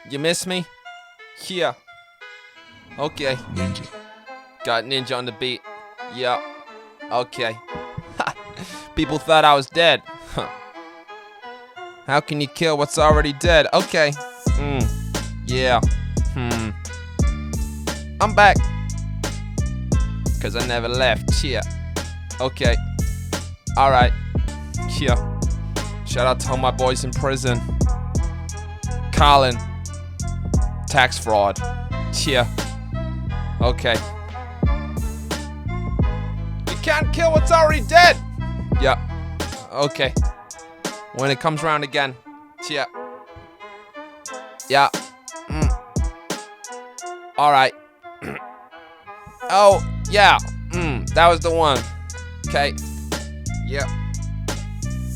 You miss me? Here. Okay. Ninja. Got Ninja on the beat. Yup. Okay. People thought I was dead. How can you kill what's already dead? Okay. Yeah. I'm back. Cause I never left. Yeah. Okay. Alright. Yeah. Shout out to all my boys in prison. Colin. Tax fraud. Yeah. Okay. You can't kill what's already dead. Yeah. Okay. When it comes round again. Yeah. Yeah. Alright. Oh, yeah. That was the one. Okay. Yep.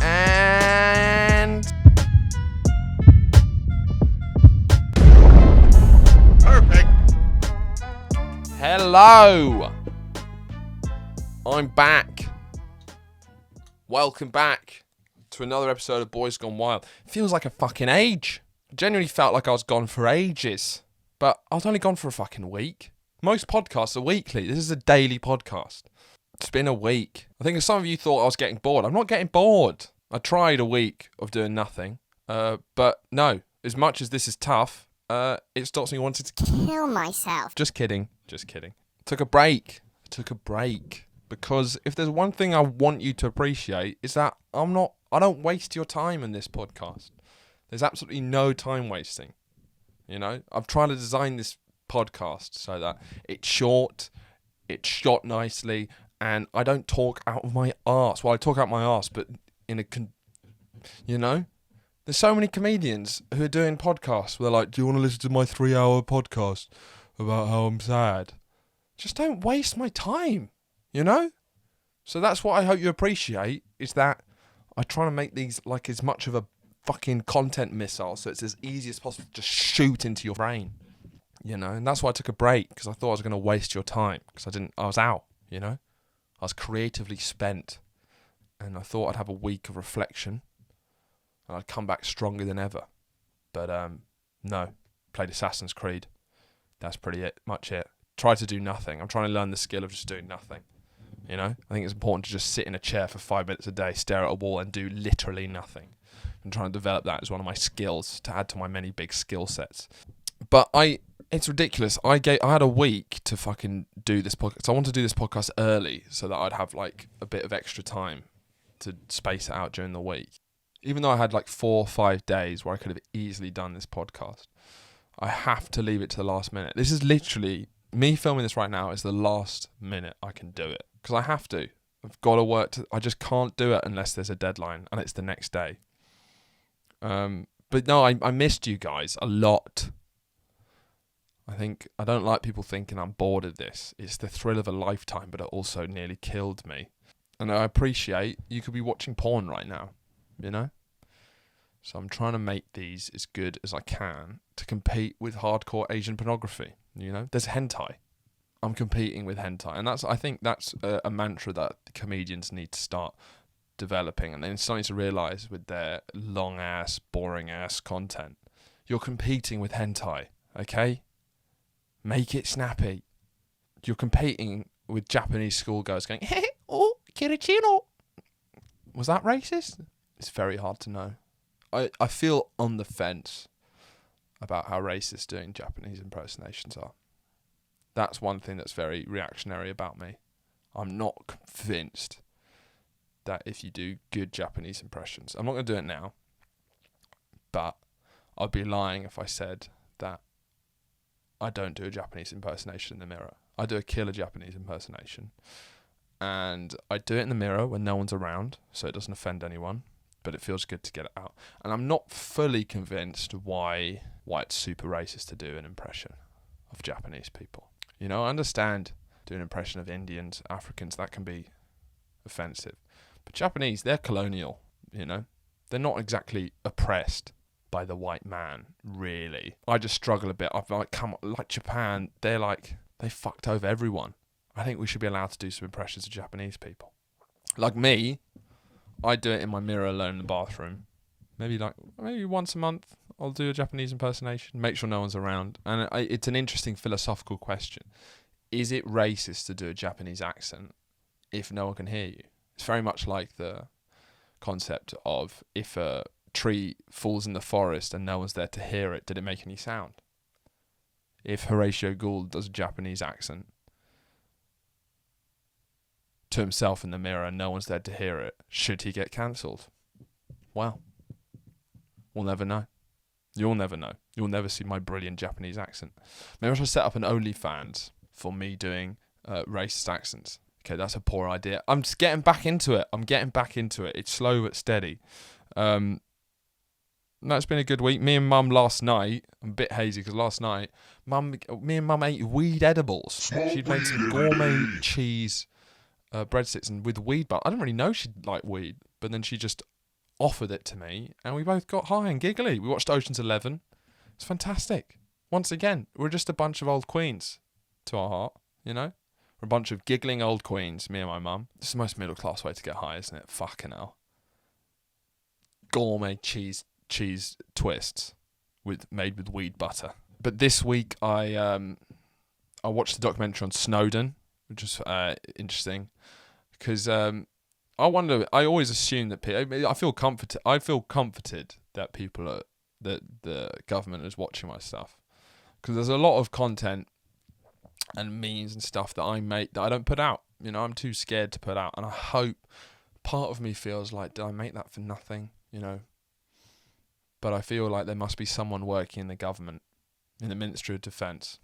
And... Perfect. Hello. I'm back. Welcome back to another episode of Boys Gone Wild. Feels like a fucking age. I genuinely felt like I was gone for ages. But I was only gone for a fucking week. Most podcasts are weekly. This is a daily podcast. It's been a week. I think some of you thought I was getting bored. I'm not getting bored. I tried a week of doing nothing. But no, as much as this is tough, it stops me wanting to kill myself. Just kidding. Took a break. Because if there's one thing I want you to appreciate is that I don't waste your time in this podcast. There's absolutely no time wasting. You know, I've tried to design this podcast so that it's short, it's shot nicely, and I don't talk out of my arse. Well, I talk out my arse, but you know, there's so many comedians who are doing podcasts where they're like, do you want to listen to my 3-hour podcast about how I'm sad? Just don't waste my time, you know? So that's what I hope you appreciate, is that I try to make these like as much of a fucking content missile, so it's as easy as possible to just shoot into your brain, you know. And that's why I took a break, because I thought I was going to waste your time, because I was out, you know. I was creatively spent, and I thought I'd have a week of reflection, and I'd come back stronger than ever. But no, played Assassin's Creed. That's much it. Try to do nothing. I'm trying to learn the skill of just doing nothing. You know, I think it's important to just sit in a chair for 5 minutes a day, stare at a wall, and do literally nothing. I'm trying to develop that as one of my skills to add to my many big skill sets. But it's ridiculous. I had a week to fucking do this podcast. So I wanted to do this podcast early so that I'd have like a bit of extra time to space it out during the week. Even though I had like 4 or 5 days where I could have easily done this podcast, I have to leave it to the last minute. This is literally, me filming this right now is the last minute I can do it. Because I have to. I've got to work. I just can't do it unless there's a deadline and it's the next day. But no, I missed you guys a lot. I don't like people thinking I'm bored of this. It's the thrill of a lifetime, but it also nearly killed me. And I appreciate you could be watching porn right now, you know? So I'm trying to make these as good as I can to compete with hardcore Asian pornography, you know? There's hentai. I'm competing with hentai. And I think that's a mantra that comedians need to start developing, and then starting to realise with their long-ass, boring-ass content. You're competing with hentai, okay? Make it snappy. You're competing with Japanese schoolgirls going, hey, oh, kiricino. Was that racist? It's very hard to know. I feel on the fence about how racist doing Japanese impersonations are. That's one thing that's very reactionary about me. I'm not convinced that if you do good Japanese impressions, I'm not going to do it now, but I'd be lying if I said that I don't do a Japanese impersonation in the mirror. I do a killer Japanese impersonation, and I do it in the mirror when no one's around, so it doesn't offend anyone, but it feels good to get it out. And I'm not fully convinced why it's super racist to do an impression of Japanese people. You know, I understand doing an impression of Indians, Africans, that can be offensive. But Japanese, they're colonial, you know. They're not exactly oppressed by the white man, really. I just struggle a bit. I've like Japan, they fucked over everyone. I think we should be allowed to do some impressions of Japanese people. Like me, I do it in my mirror alone in the bathroom. Maybe once a month I'll do a Japanese impersonation. Make sure no one's around. And it's an interesting philosophical question. Is it racist to do a Japanese accent if no one can hear you? It's very much like the concept of if a tree falls in the forest and no one's there to hear it, did it make any sound? If Horatio Gould does a Japanese accent to himself in the mirror and no one's there to hear it, should he get cancelled? Well, we'll never know. You'll never know. You'll never see my brilliant Japanese accent. Maybe I should set up an OnlyFans for me doing racist accents. Okay, that's a poor idea. I'm just getting back into it. It's slow but steady. No, it's been a good week. Me and Mum last night, I'm a bit hazy because last night, me and Mum ate weed edibles. She'd made some gourmet cheese breadsticks and with weed, but I didn't really know she'd like weed. But then she just offered it to me, and we both got high and giggly. We watched Ocean's 11. It's fantastic. Once again, we're just a bunch of old queens to our heart, you know? We're a bunch of giggling old queens, me and my mum. This is the most middle-class way to get high, isn't it? Fucking hell. Gourmet cheese twists made with weed butter. But this week I watched the documentary on Snowden, which was interesting, because I always assume that I feel comforted that that the government is watching my stuff, because there's a lot of content and memes and stuff that I make that I don't put out. You know, I'm too scared to put out, and I hope, part of me feels like, did I make that for nothing? You know. But I feel like there must be someone working in the government, in the Ministry of Defence,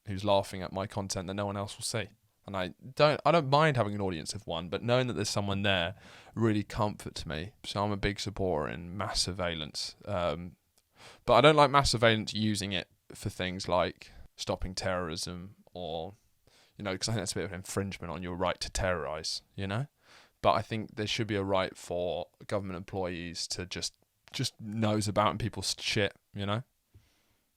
who's laughing at my content that no one else will see. And I don't mind having an audience of one, but knowing that there's someone there really comforts me. So I'm a big supporter in mass surveillance. But I don't like mass surveillance using it for things like stopping terrorism or, you know, because I think that's a bit of an infringement on your right to terrorise, you know? But I think there should be a right for government employees to just nose about in people's shit, you know?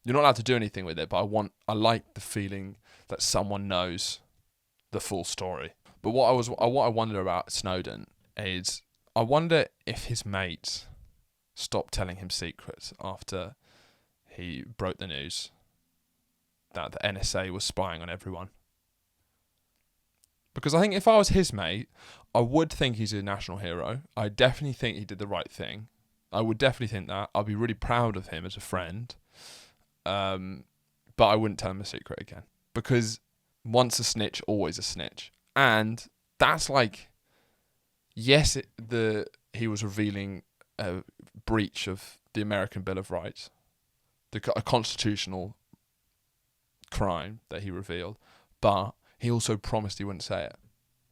You're not allowed to do anything with it, but I like the feeling that someone knows the full story. But what I wonder about Snowden is, I wonder if his mates stopped telling him secrets after he broke the news that the NSA was spying on everyone. Because I think if I was his mate, I would think he's a national hero. I definitely think he did the right thing. I would definitely think that. I'd be really proud of him as a friend. But I wouldn't tell him a secret again. Because once a snitch, always a snitch. And that's like, yes, he was revealing a breach of the American Bill of Rights, a constitutional crime that he revealed, but he also promised he wouldn't say it.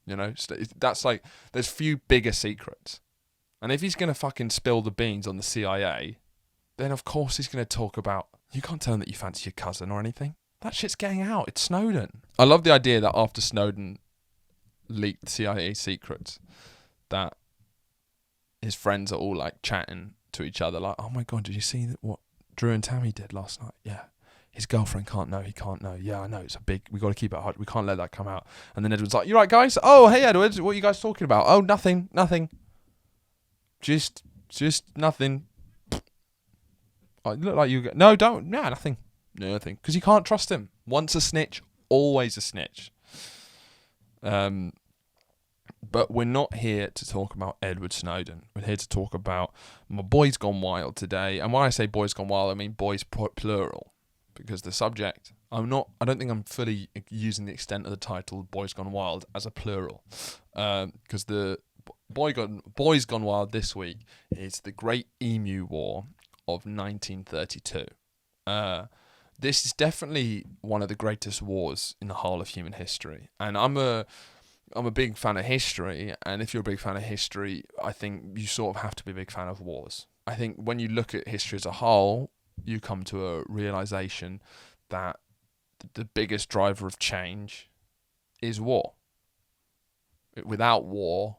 You know, that's like, there's few bigger secrets. And if he's going to fucking spill the beans on the CIA, then of course he's going to talk about, you can't tell him that you fancy your cousin or anything. That shit's getting out. It's Snowden. I love the idea that after Snowden leaked CIA secrets, that his friends are all like chatting to each other like, oh my God, did you see what Drew and Tammy did last night? Yeah. His girlfriend can't know. He can't know. Yeah, I know. We got to keep it hard. We can't let that come out. And then Edward's like, you right, guys? Oh, hey, Edward. What are you guys talking about? Oh, nothing. Just nothing. Oh, you look like you... No, don't. Nah, nothing. Nothing. Because you can't trust him. Once a snitch, always a snitch. But we're not here to talk about Edward Snowden. We're here to talk about my boys gone wild today. And when I say boys gone wild, I mean boys plural. Because the subject, I don't think I'm fully using the extent of the title Boys Gone Wild as a plural. Because the Boys Gone Wild this week is the Great Emu War of 1932. This is definitely one of the greatest wars in the whole of human history. And I'm a big fan of history, and if you're a big fan of history, I think you sort of have to be a big fan of wars. I think when you look at history as a whole, you come to a realization that the biggest driver of change is war. Without war,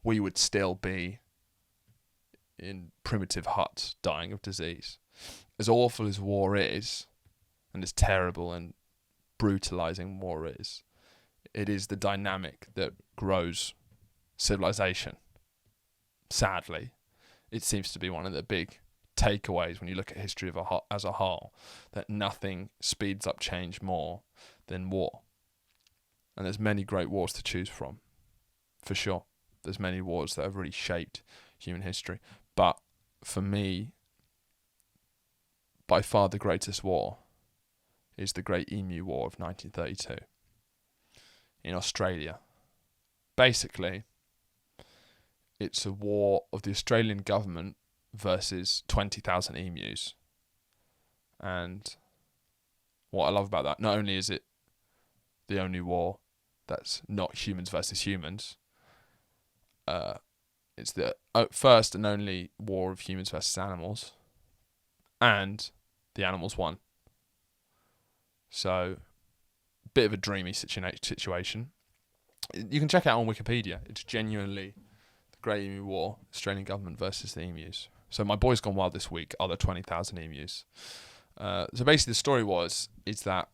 we would still be in primitive huts dying of disease. As awful as war is, and as terrible and brutalizing war is, it is the dynamic that grows civilization. Sadly, it seems to be one of the big takeaways when you look at history as a whole, that nothing speeds up change more than war. And there's many great wars to choose from, for sure. There's many wars that have really shaped human history. But for me, by far the greatest war is the Great Emu War of 1932 in Australia. Basically, it's a war of the Australian government versus 20,000 emus. And what I love about that, not only is it the only war that's not humans versus humans, it's the first and only war of humans versus animals, and the animals won. So, bit of a dreamy situation. You can check it out on Wikipedia. It's genuinely the Great Emu War, Australian government versus the emus. So my boy's gone wild this week. Are there 20,000 emus? So basically the story is that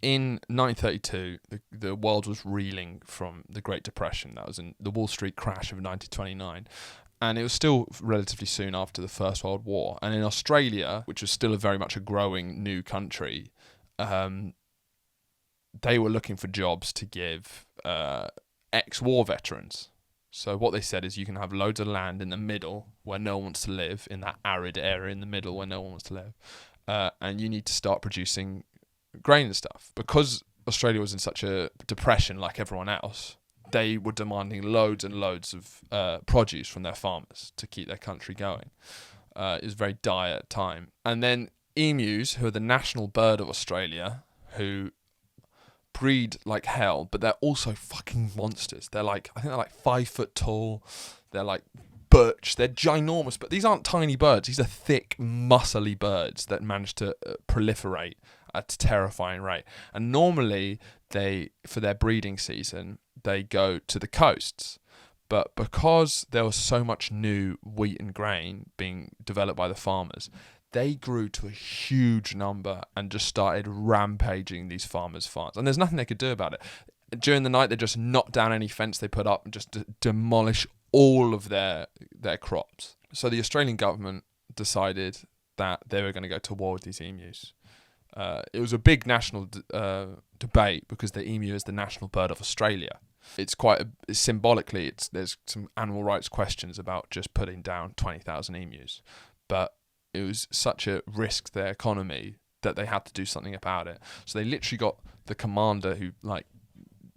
in 1932, the world was reeling from the Great Depression. That was in the Wall Street crash of 1929. And it was still relatively soon after the First World War. And in Australia, which was still very much a growing new country, they were looking for jobs to give ex-war veterans. So what they said is you can have loads of land in the middle where no one wants to live, in that arid area in the middle where no one wants to live, and you need to start producing grain and stuff. Because Australia was in such a depression like everyone else, they were demanding loads and loads of produce from their farmers to keep their country going. It was a very dire time. And then emus, who are the national bird of Australia, who breed like hell, but they're also fucking monsters. I think they're like 5 foot tall. They're like butch. They're ginormous, but these aren't tiny birds. These are thick, muscly birds that manage to proliferate at a terrifying rate. And normally, for their breeding season, they go to the coasts. But because there was so much new wheat and grain being developed by the farmers, they grew to a huge number and just started rampaging these farmers' farms. And there's nothing they could do about it. During the night, they just knock down any fence they put up and just demolish all of their crops. So the Australian government decided that they were going to go to war with these emus. It was a big national debate because the emu is the national bird of Australia. It's symbolically, there's some animal rights questions about just putting down 20,000 emus. But it was such a risk to their economy that they had to do something about it. So they literally got the commander who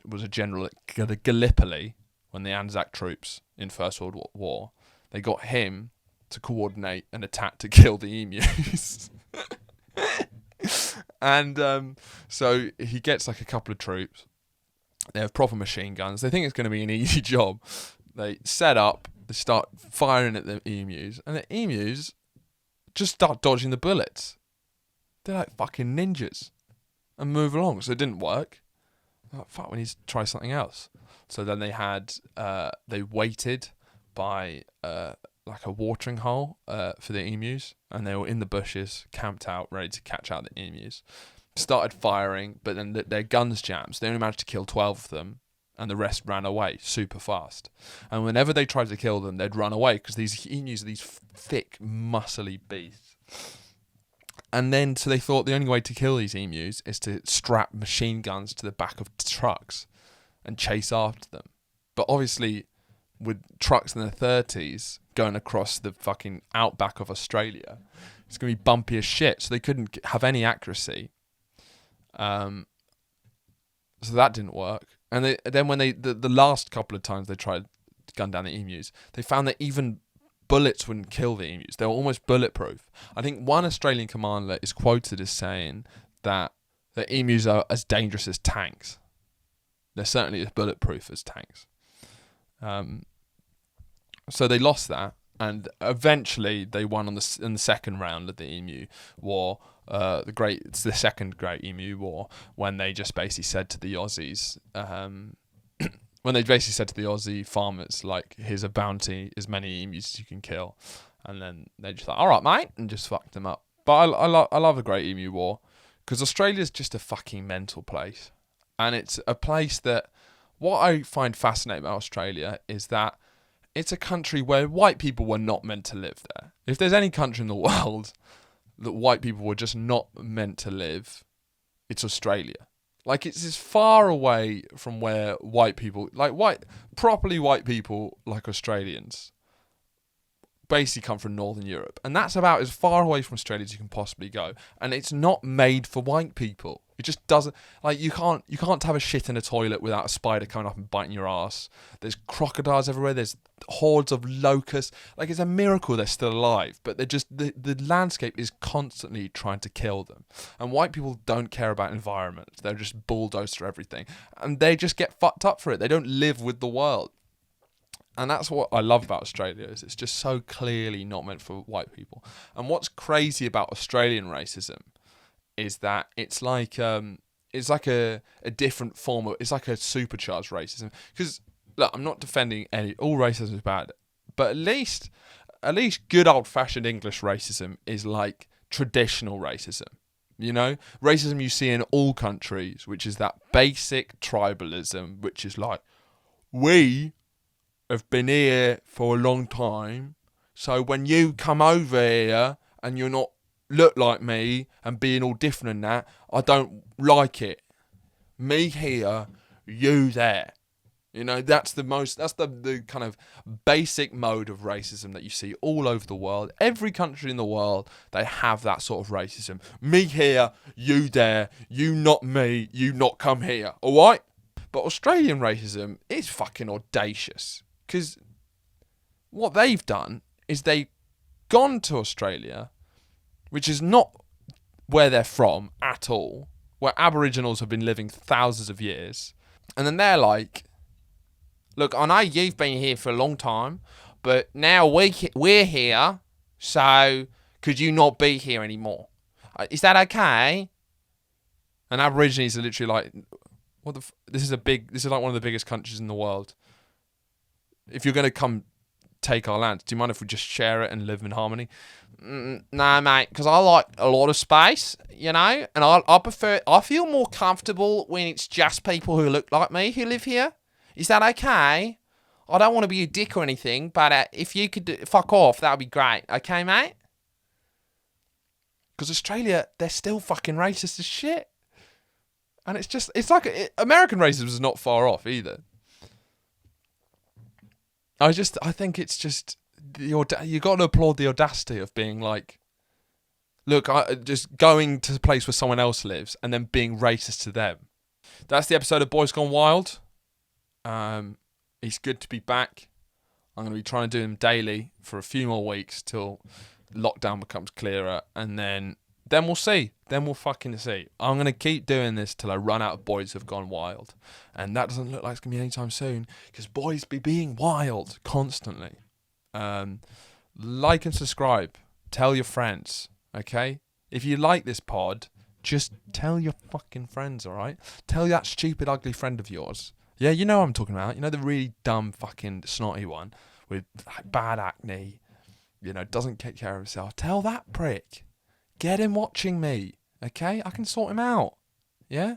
was a general at Gallipoli when the Anzac troops in First World War. They got him to coordinate an attack to kill the emus. And so he gets a couple of troops. They have proper machine guns. They think it's going to be an easy job. They set up. They start firing at the emus. And the emus just start dodging the bullets. They're like fucking ninjas. And move along. So it didn't work. Like, fuck, we need to try something else. So then they waited by a watering hole for the emus. And they were in the bushes, camped out, ready to catch out the emus. Started firing, but then their guns jammed. So they only managed to kill 12 of them. And the rest ran away super fast. And whenever they tried to kill them, they'd run away because these emus are these thick, muscly beasts. And then, so they thought the only way to kill these emus is to strap machine guns to the back of trucks and chase after them. But obviously, with trucks in the 30s going across the fucking outback of Australia, it's going to be bumpy as shit. So they couldn't have any accuracy. So that didn't work. And then when the last couple of times they tried to gun down the emus, they found that even bullets wouldn't kill the emus. They were almost bulletproof. I think one Australian commander is quoted as saying that the emus are as dangerous as tanks. They're certainly as bulletproof as tanks. So they lost that, and eventually they won in the second round of the Emu War. It's the second Great Emu War, when they just basically said to the Aussies, when they basically said to the Aussie farmers, like, here's a bounty, as many emus as you can kill, and then they just like, all right, mate, and just fucked them up. But I love the Great Emu War because Australia's just a fucking mental place, and it's a place that, what I find fascinating about Australia is that it's a country where white people were not meant to live there. If there's any country in the world that white people were just not meant to live, it's Australia. Like, it's as far away from where white people, properly white people like Australians, basically come from Northern Europe. And that's about as far away from Australia as you can possibly go. And it's not made for white people. It just doesn't, you can't have a shit in a toilet without a spider coming up and biting your ass. There's crocodiles everywhere. There's hordes of locusts. It's a miracle they're still alive. But they're just, the landscape is constantly trying to kill them. And white people don't care about environment. They're just bulldozed through everything. And they just get fucked up for it. They don't live with the world. And that's what I love about Australia, is it's just so clearly not meant for white people. And what's crazy about Australian racism is that it's like a different form of, it's like a supercharged racism. Because look, I'm not defending all racism is bad, but at least good old fashioned English racism is like traditional racism. You know, racism you see in all countries, which is that basic tribalism, which is like, we have been here for a long time, so when you come over here and you're not look like me and being all different and that, I don't like it. Me here, you there. You know, that's the kind of basic mode of racism that you see all over the world. Every country in the world, they have that sort of racism. Me here, you there, you not me, you not come here, alright? But Australian racism is fucking audacious. Because what they've done is they've gone to Australia, which is not where they're from at all, where Aboriginals have been living thousands of years. And then they're like, look, I know you've been here for a long time, but now we're here, so could you not be here anymore? Is that okay? And Aborigines are literally like, this is like one of the biggest countries in the world. If you're going to come take our land, do you mind if we just share it and live in harmony? No, mate, because I like a lot of space, you know, and I feel more comfortable when it's just people who look like me who live here. Is that okay? I don't want to be a dick or anything, but if you could fuck off, that would be great. Okay, mate? Because Australia, they're still fucking racist as shit. And American racism is not far off either. I think it's just you got to applaud the audacity of being like, look, just going to the place where someone else lives and then being racist to them. That's the episode of Boys Gone Wild. It's good to be back. I'm going to be trying to do them daily for a few more weeks till lockdown becomes clearer, and then we'll see. Then we'll fucking see. I'm going to keep doing this till I run out of Boys Have Gone Wild. And that doesn't look like it's going to be anytime soon, because boys be being wild constantly. Like and subscribe. Tell your friends, okay? If you like this pod, just tell your fucking friends, alright? Tell that stupid, ugly friend of yours. Yeah, you know what I'm talking about. You know, the really dumb, fucking snotty one with bad acne, you know, doesn't take care of himself. Tell that prick. Get him watching me, okay? I can sort him out, yeah?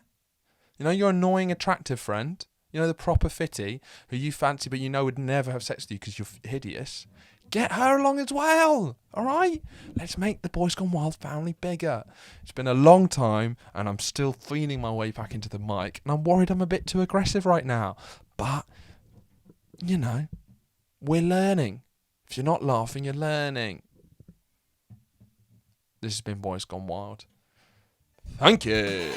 You know, your annoying, attractive friend, you know, the proper fitty, who you fancy but you know would never have sex with you because you're hideous. Get her along as well, all right? Let's make the Boys Gone Wild family bigger. It's been a long time, and I'm still feeling my way back into the mic, and I'm worried I'm a bit too aggressive right now. But, you know, we're learning. If you're not laughing, you're learning. This has been Boys Gone Wild. Thank you.